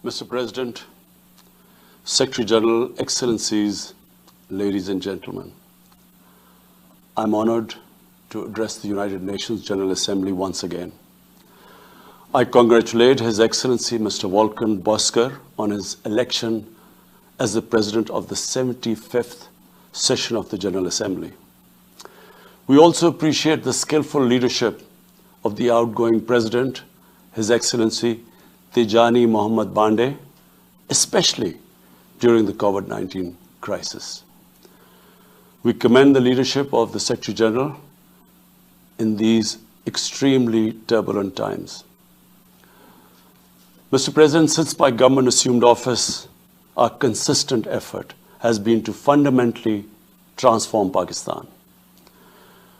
Mr. President, Secretary General, Excellencies, ladies and gentlemen, I'm honored to address the United Nations General Assembly once again. I congratulate His Excellency Mr. Volkan Bozkır on his election as the President of the 75th session of the General Assembly. We also appreciate the skillful leadership of the outgoing President, His Excellency Tijani Mohammad Bande, especially during the COVID-19 crisis. We commend the leadership of the Secretary General in these extremely turbulent times. Mr. President, since my government assumed office, our consistent effort has been to fundamentally transform Pakistan.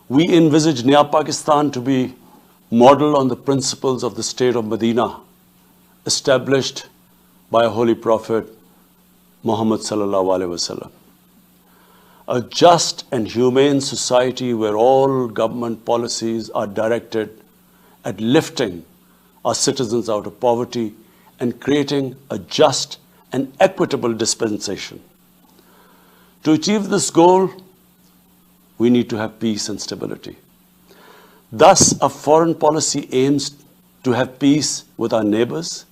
We envisage Naya Pakistan to be modeled on the principles of the state of Medina, established by a holy prophet, Muhammad sallallahu alaihi wasallam. A just and humane society where all government policies are directed at lifting our citizens out of poverty and creating a just and equitable dispensation. To achieve this goal, we need to have peace and stability. Thus, our foreign policy aims to have peace with our neighbors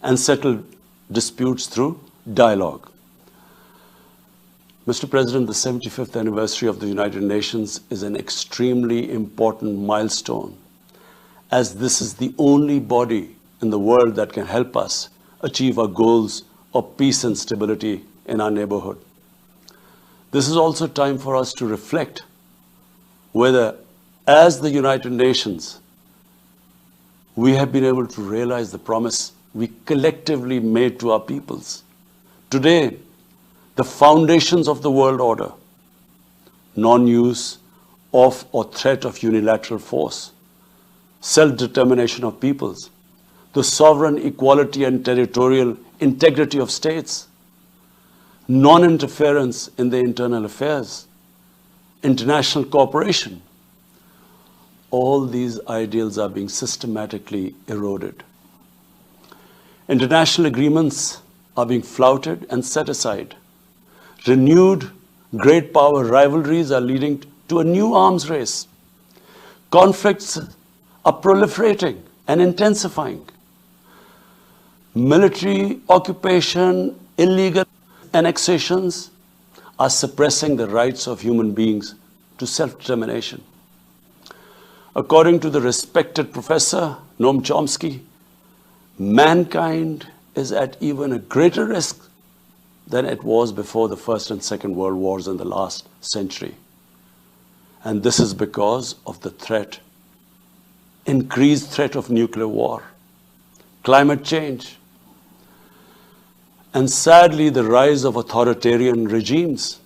and settle disputes through dialogue. Mr. President, the 75th anniversary of the United Nations is an extremely important milestone, as this is the only body in the world that can help us achieve our goals of peace and stability in our neighborhood. This is also time for us to reflect whether, as the United Nations, we have been able to realize the promise we collectively made to our peoples. Today, the foundations of the world order, non-use of or threat of unilateral force, self-determination of peoples, the sovereign equality and territorial integrity of states, non-interference in their internal affairs, international cooperation, all these ideals are being systematically eroded. International agreements are being flouted and set aside. Renewed great power rivalries are leading to a new arms race. Conflicts are proliferating and intensifying. Military occupation, illegal annexations are suppressing the rights of human beings to self-determination. According to the respected professor Noam Chomsky, mankind is at even a greater risk than it was before the First and Second World Wars in the last century. And this is because of the threat, increased threat of nuclear war, climate change, and sadly the rise of authoritarian regimes.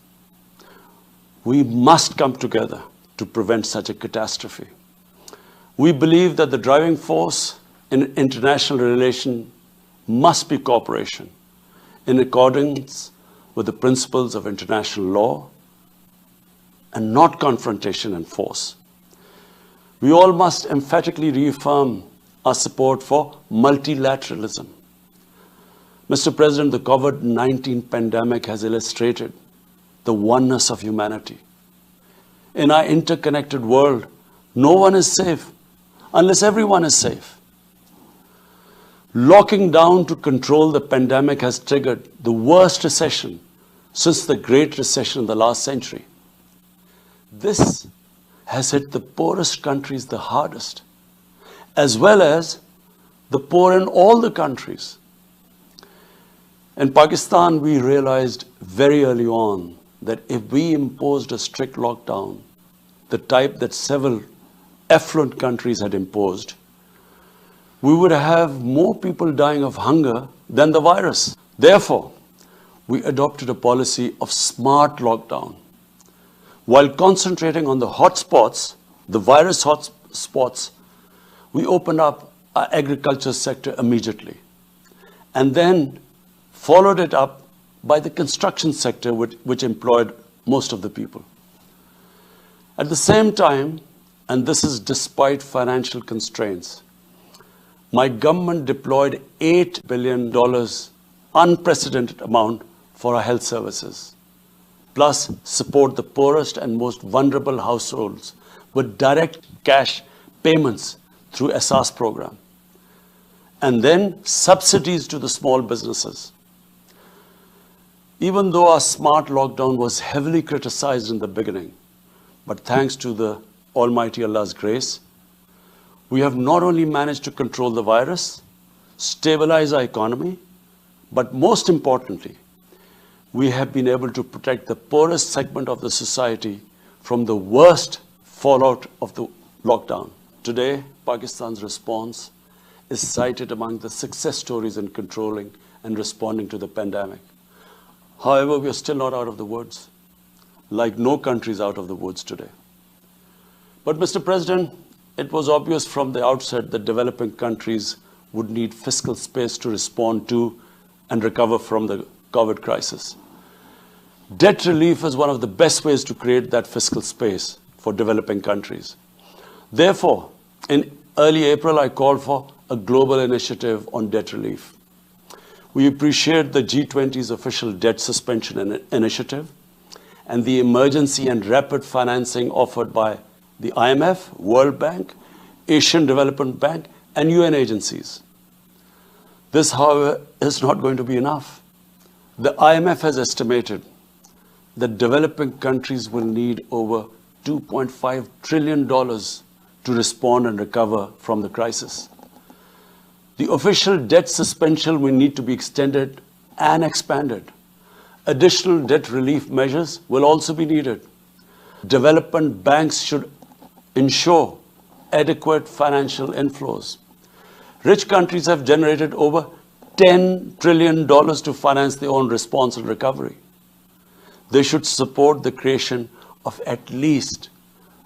We must come together to prevent such a catastrophe. We believe that the driving force in international relations must be cooperation in accordance with the principles of international law and not confrontation and force. We all must emphatically reaffirm our support for multilateralism. Mr. President, the COVID-19 pandemic has illustrated the oneness of humanity. In our interconnected world, no one is safe unless everyone is safe. Locking down to control the pandemic has triggered the worst recession since the Great Recession in the last century. This has hit the poorest countries the hardest, as well as the poor in all the countries. In Pakistan, we realized very early on that if we imposed a strict lockdown, the type that several affluent countries had imposed, we would have more people dying of hunger than the virus. Therefore, we adopted a policy of smart lockdown. While concentrating on the hotspots, the virus hotspots, we opened up our agriculture sector immediately and then followed it up by the construction sector, which employed most of the people. At the same time, and this is despite financial constraints, my government deployed $8 billion, unprecedented amount for our health services, plus support the poorest and most vulnerable households with direct cash payments through SR's program, and then subsidies to the small businesses. Even though our smart lockdown was heavily criticized in the beginning, but thanks to the Almighty Allah's grace, we have not only managed to control the virus, stabilize our economy, but most importantly, we have been able to protect the poorest segment of the society from the worst fallout of the lockdown. Today, Pakistan's response is cited among the success stories in controlling and responding to the pandemic. However, we are still not out of the woods, like no country is out of the woods today. But Mr. President, it was obvious from the outset that developing countries would need fiscal space to respond to and recover from the COVID crisis. Debt relief is one of the best ways to create that fiscal space for developing countries. Therefore, in early April, I called for a global initiative on debt relief. We appreciate the G20's official debt suspension initiative and the emergency and rapid financing offered by the IMF, World Bank, Asian Development Bank, and UN agencies. This, however, is not going to be enough. The IMF has estimated that developing countries will need over $2.5 trillion to respond and recover from the crisis. The official debt suspension will need to be extended and expanded. Additional debt relief measures will also be needed. Development banks should ensure adequate financial inflows. Rich countries have generated over $10 trillion to finance their own response and recovery. They should support the creation of at least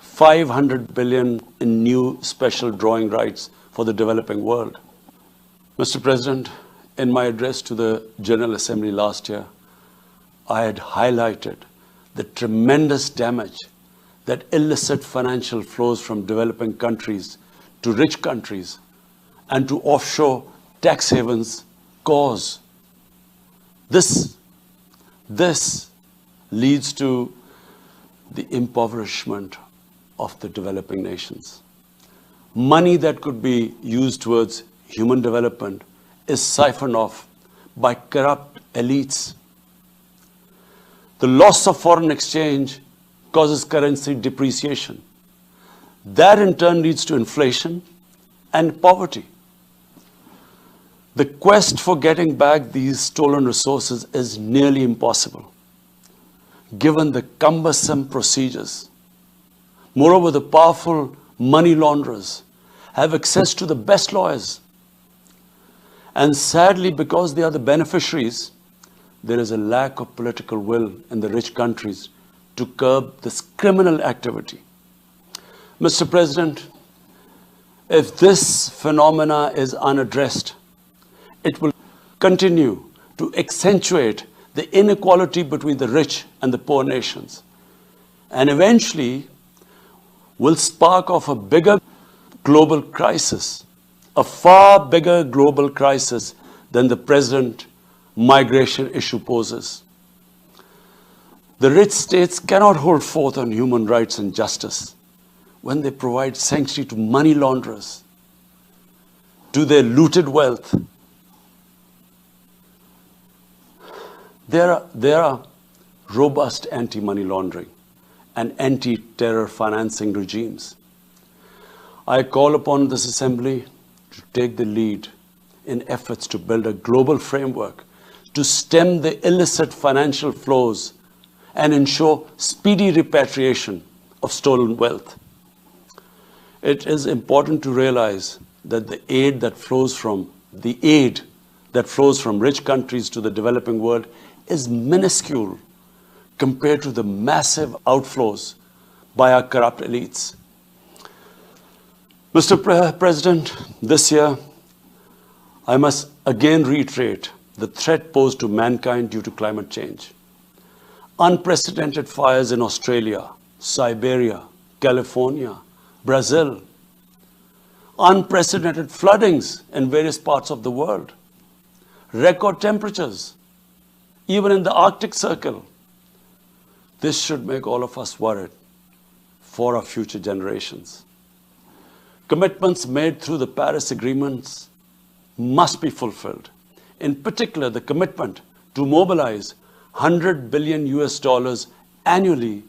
$500 billion in new special drawing rights for the developing world. Mr. President, in my address to the General Assembly last year, I had highlighted the tremendous damage that illicit financial flows from developing countries to rich countries and to offshore tax havens cause. This leads to the impoverishment of the developing nations. Money that could be used towards human development is siphoned off by corrupt elites. The loss of foreign exchange causes currency depreciation. That in turn leads to inflation and poverty. The quest for getting back these stolen resources is nearly impossible, given the cumbersome procedures. Moreover, the powerful money launderers have access to the best lawyers. And sadly, because they are the beneficiaries, there is a lack of political will in the rich countries to curb this criminal activity. Mr. President, if this phenomena is unaddressed, it will continue to accentuate the inequality between the rich and the poor nations, and eventually will spark off a bigger global crisis, a far bigger global crisis than the present migration issue poses. The rich states cannot hold forth on human rights and justice when they provide sanctuary to money launderers, to their looted wealth. There are robust anti-money laundering and anti-terror financing regimes. I call upon this Assembly to take the lead in efforts to build a global framework to stem the illicit financial flows and ensure speedy repatriation of stolen wealth. It is important to realize that the aid that flows from rich countries to the developing world is minuscule compared to the massive outflows by our corrupt elites. Mr. President, this year, I must again reiterate the threat posed to mankind due to climate change. Unprecedented fires in Australia, Siberia, California, Brazil unprecedented floodings in various parts of the world, record temperatures, even in the Arctic Circle. This should make all of us worried for our future generations. Commitments made through the Paris agreements must be fulfilled. In particular, the commitment to mobilize $100 billion annually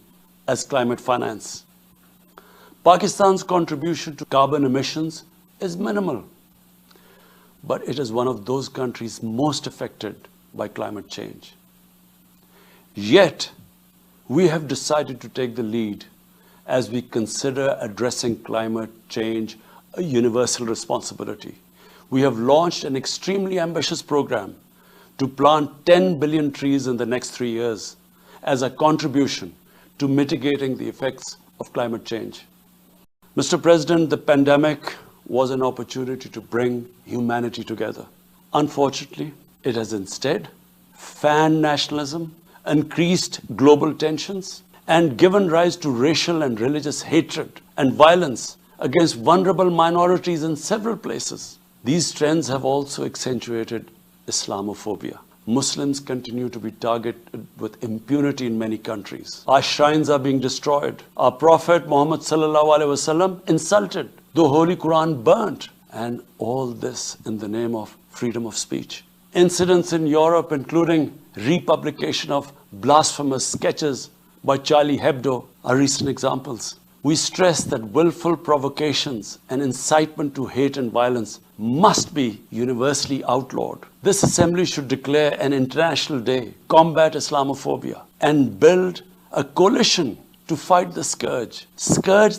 as climate finance. Pakistan's contribution to carbon emissions is minimal, but it is one of those countries most affected by climate change. Yet, we have decided to take the lead as we consider addressing climate change a universal responsibility. We have launched an extremely ambitious program to plant 10 billion trees in the next 3 years as a contribution to mitigating the effects of climate change. Mr. President, the pandemic was an opportunity to bring humanity together. Unfortunately, it has instead fanned nationalism, increased global tensions, and given rise to racial and religious hatred and violence against vulnerable minorities in several places. These trends have also accentuated Islamophobia. Muslims continue to be targeted with impunity in many countries. Our shrines are being destroyed. Our Prophet Muhammad ﷺ insulted. The Holy Quran burnt. And all this in the name of freedom of speech. Incidents in Europe, including republication of blasphemous sketches by Charlie Hebdo, are recent examples. We stress that willful provocations and incitement to hate and violence must be universally outlawed. This assembly should declare an international day, combat Islamophobia, and build a coalition to fight the scourge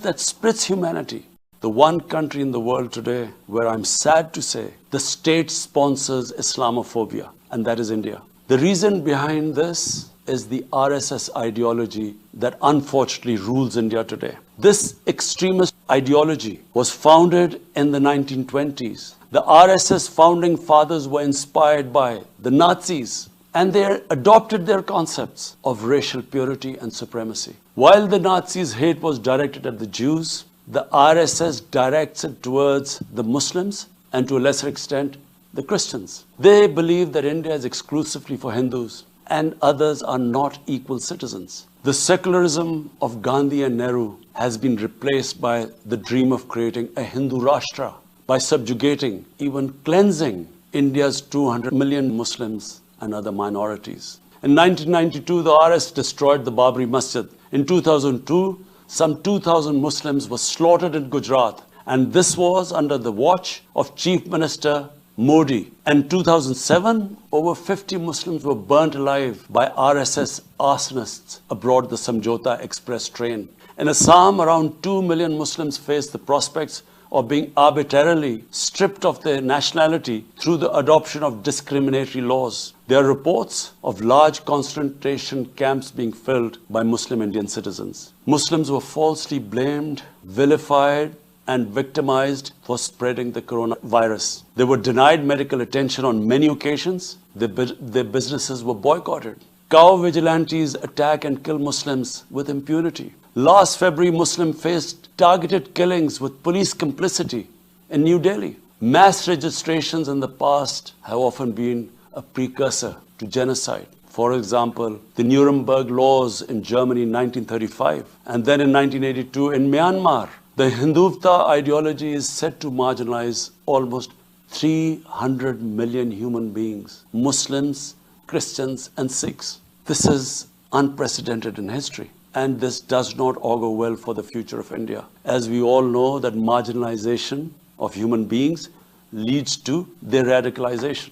that splits humanity. The one country in the world today where I'm sad to say the state sponsors Islamophobia, and that is India. The reason behind this is the RSS ideology that unfortunately rules India today. This extremist ideology was founded in the 1920s. The RSS founding fathers were inspired by the Nazis, and they adopted their concepts of racial purity and supremacy. While the Nazis' hate was directed at the Jews, the RSS directs it towards the Muslims and to a lesser extent, the Christians. They believe that India is exclusively for Hindus and others are not equal citizens. The secularism of Gandhi and Nehru has been replaced by the dream of creating a Hindu Rashtra by subjugating, even cleansing India's 200 million Muslims and other minorities. In 1992, the RSS destroyed the Babri Masjid. In 2002, some 2,000 Muslims were slaughtered in Gujarat, and this was under the watch of Chief Minister Modi. In 2007, over 50 Muslims were burnt alive by RSS arsonists aboard the Samjhauta Express train. In Assam, around 2 million Muslims faced the prospects of being arbitrarily stripped of their nationality through the adoption of discriminatory laws. There are reports of large concentration camps being filled by Muslim Indian citizens. Muslims were falsely blamed, vilified, and victimized for spreading the coronavirus. They were denied medical attention on many occasions. Their businesses were boycotted. Cow vigilantes attack and kill Muslims with impunity. Last February, Muslims faced targeted killings with police complicity in New Delhi. Mass registrations in the past have often been a precursor to genocide. For example, the Nuremberg laws in Germany in 1935, and then in 1982 in Myanmar. The Hindutva ideology is set to marginalize almost 300 million human beings, Muslims, Christians, and Sikhs. This is unprecedented in history, and this does not augur well for the future of India. As we all know that marginalization of human beings leads to their radicalization.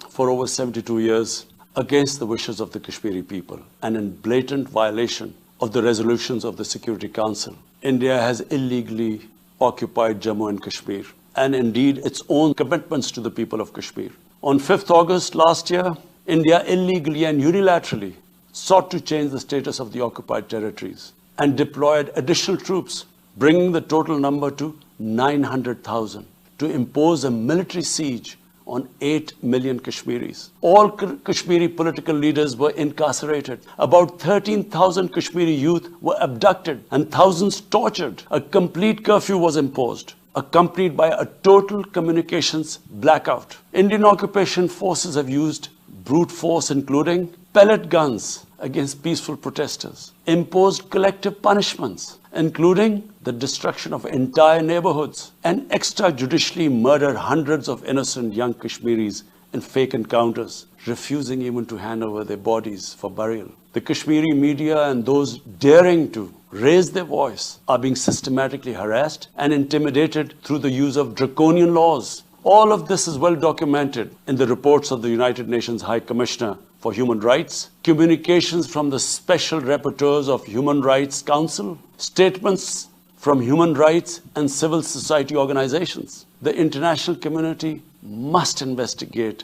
For over 72 years, against the wishes of the Kashmiri people, and in blatant violation of the resolutions of the Security Council, India has illegally occupied Jammu and Kashmir, and indeed its own commitments to the people of Kashmir. On 5th August last year, India illegally and unilaterally sought to change the status of the occupied territories and deployed additional troops, bringing the total number to 900,000, to impose a military siege on 8 million Kashmiris. All Kashmiri political leaders were incarcerated. About 13,000 Kashmiri youth were abducted and thousands tortured. A complete curfew was imposed. accompanied by a total communications blackout. Indian occupation forces have used brute force, including pellet guns against peaceful protesters, imposed collective punishments, including the destruction of entire neighborhoods, and extrajudicially murdered hundreds of innocent young Kashmiris in fake encounters, refusing even to hand over their bodies for burial. The Kashmiri media and those daring to raise their voice are being systematically harassed and intimidated through the use of draconian laws. All of this is well documented in the reports of the United Nations High Commissioner for Human Rights, communications from the Special Rapporteurs of Human Rights Council, statements from human rights and civil society organizations. The international community must investigate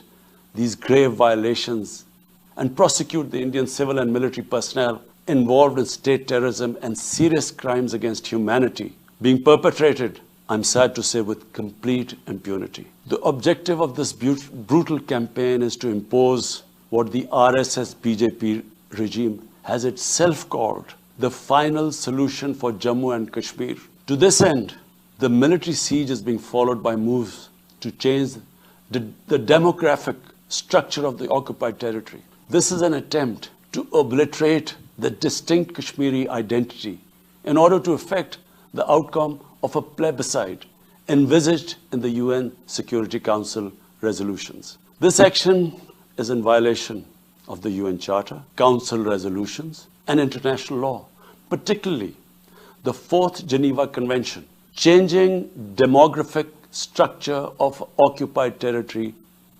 these grave violations and prosecute the Indian civil and military personnel involved in state terrorism and serious crimes against humanity being perpetrated, I'm sad to say, with complete impunity. The objective of this brutal campaign is to impose what the RSS BJP regime has itself called the final solution for Jammu and Kashmir. To this end, the military siege is being followed by moves to change the demographic structure of the occupied territory. This is an attempt to obliterate the distinct Kashmiri identity in order to effect the outcome of a plebiscite envisaged in the UN Security Council resolutions. This action is in violation of the UN Charter, Council resolutions, and international law, particularly the Fourth Geneva Convention. Changing demographic structure of occupied territory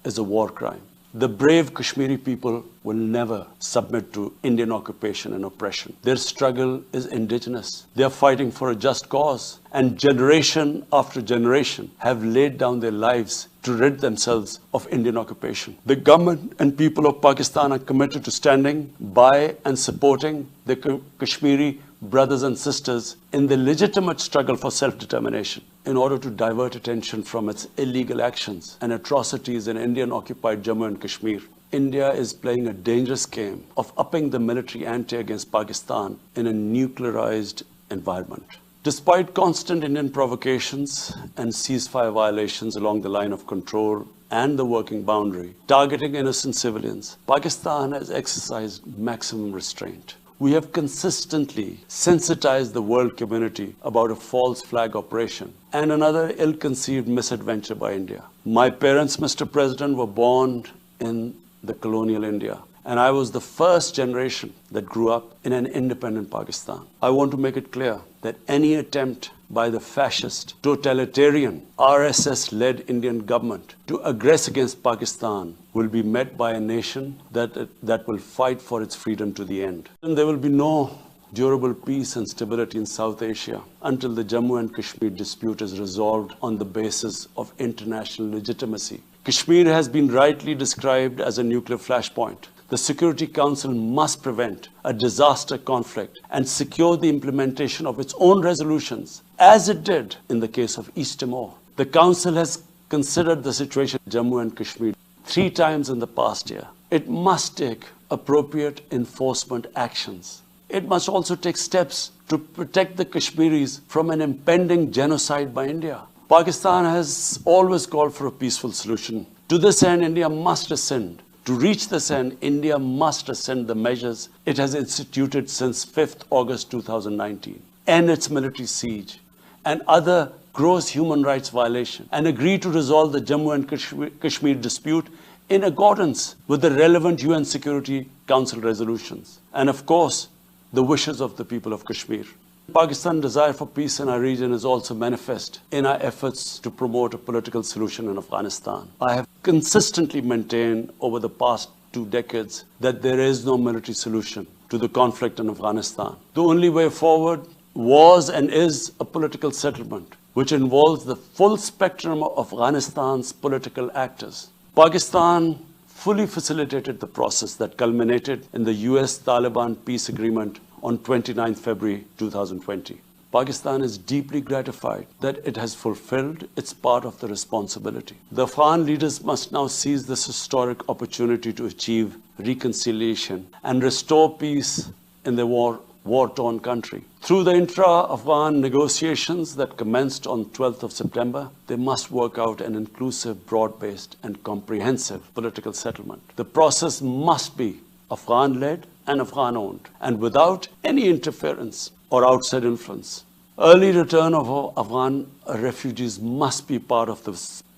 is a war crime. The brave Kashmiri people will never submit to Indian occupation and oppression. Their struggle is indigenous. They are fighting for a just cause, and generation after generation have laid down their lives to rid themselves of Indian occupation. The government and people of Pakistan are committed to standing by and supporting the Kashmiri brothers and sisters in the legitimate struggle for self-determination in order to divert attention from its illegal actions and atrocities in Indian-occupied Jammu and Kashmir. India is playing a dangerous game of upping the military ante against Pakistan in a nuclearized environment. Despite constant Indian provocations and ceasefire violations along the line of control and the working boundary, targeting innocent civilians, Pakistan has exercised maximum restraint. We have consistently sensitized the world community about a false flag operation and another ill-conceived misadventure by India. My parents, Mr. President, were born in the colonial India, and I was the first generation that grew up in an independent Pakistan. I want to make it clear that any attempt by the fascist, totalitarian, RSS-led Indian government to aggress against Pakistan will be met by a nation that will fight for its freedom to the end. And there will be no durable peace and stability in South Asia until the Jammu and Kashmir dispute is resolved on the basis of international legitimacy. Kashmir has been rightly described as a nuclear flashpoint. The Security Council must prevent a disaster conflict and secure the implementation of its own resolutions, as it did in the case of East Timor. The Council has considered the situation in Jammu and Kashmir 3 times in the past year. It must take appropriate enforcement actions. It must also take steps to protect the Kashmiris from an impending genocide by India. Pakistan has always called for a peaceful solution. To this end, India must ascend. To reach this end, India must ascend the measures it has instituted since 5th August 2019, end its military siege and other gross human rights violations, and agree to resolve the Jammu and Kashmir dispute in accordance with the relevant UN Security Council resolutions, and of course, the wishes of the people of Kashmir. Pakistan's desire for peace in our region is also manifest in our efforts to promote a political solution in Afghanistan. I have consistently maintained over the past 2 decades that there is no military solution to the conflict in Afghanistan. The only way forward was and is a political settlement, which involves the full spectrum of Afghanistan's political actors. Pakistan fully facilitated the process that culminated in the US-Taliban peace agreement on 29 February 2020. Pakistan is deeply gratified that it has fulfilled its part of the responsibility. The Afghan leaders must now seize this historic opportunity to achieve reconciliation and restore peace in their war war-torn country. Through the intra-Afghan negotiations that commenced on 12th of September, they must work out an inclusive, broad-based and comprehensive political settlement. The process must be Afghan-led and Afghan-owned, and without any interference or outside influence. Early return of Afghan refugees must be part of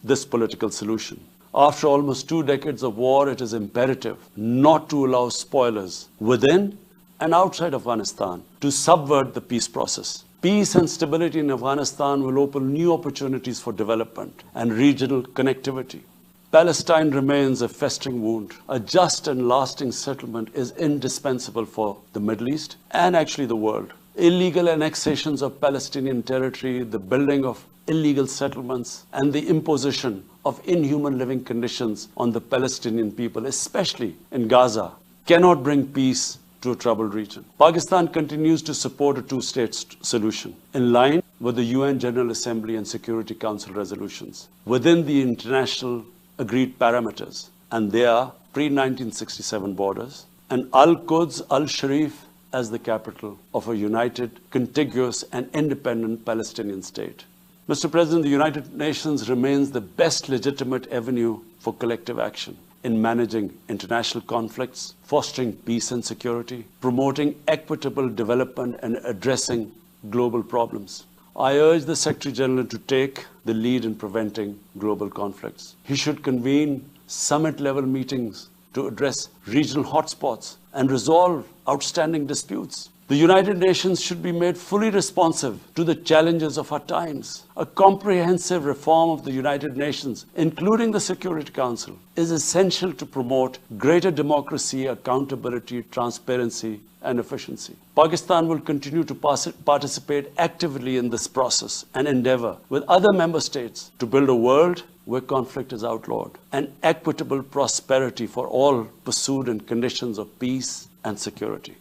this political solution. After almost 2 decades of war, it is imperative not to allow spoilers within and outside Afghanistan to subvert the peace process. Peace and stability in Afghanistan will open new opportunities for development and regional connectivity. Palestine remains a festering wound. A just and lasting settlement is indispensable for the Middle East and actually the world. Illegal annexations of Palestinian territory, the building of illegal settlements, and the imposition of inhuman living conditions on the Palestinian people, especially in Gaza, cannot bring peace to a troubled region. Pakistan continues to support a two-state solution in line with the UN General Assembly and Security Council resolutions within the international agreed parameters, and they are pre-1967 borders, and Al-Quds, Al-Sharif as the capital of a united, contiguous and independent Palestinian state. Mr. President, the United Nations remains the best legitimate avenue for collective action in managing international conflicts, fostering peace and security, promoting equitable development and addressing global problems. I urge the Secretary General to take the lead in preventing global conflicts. He should convene summit-level meetings to address regional hotspots and resolve outstanding disputes. The United Nations should be made fully responsive to the challenges of our times. A comprehensive reform of the United Nations, including the Security Council, is essential to promote greater democracy, accountability, transparency, and efficiency. Pakistan will continue to participate actively in this process and endeavor with other member states to build a world where conflict is outlawed and equitable prosperity for all pursued in conditions of peace and security.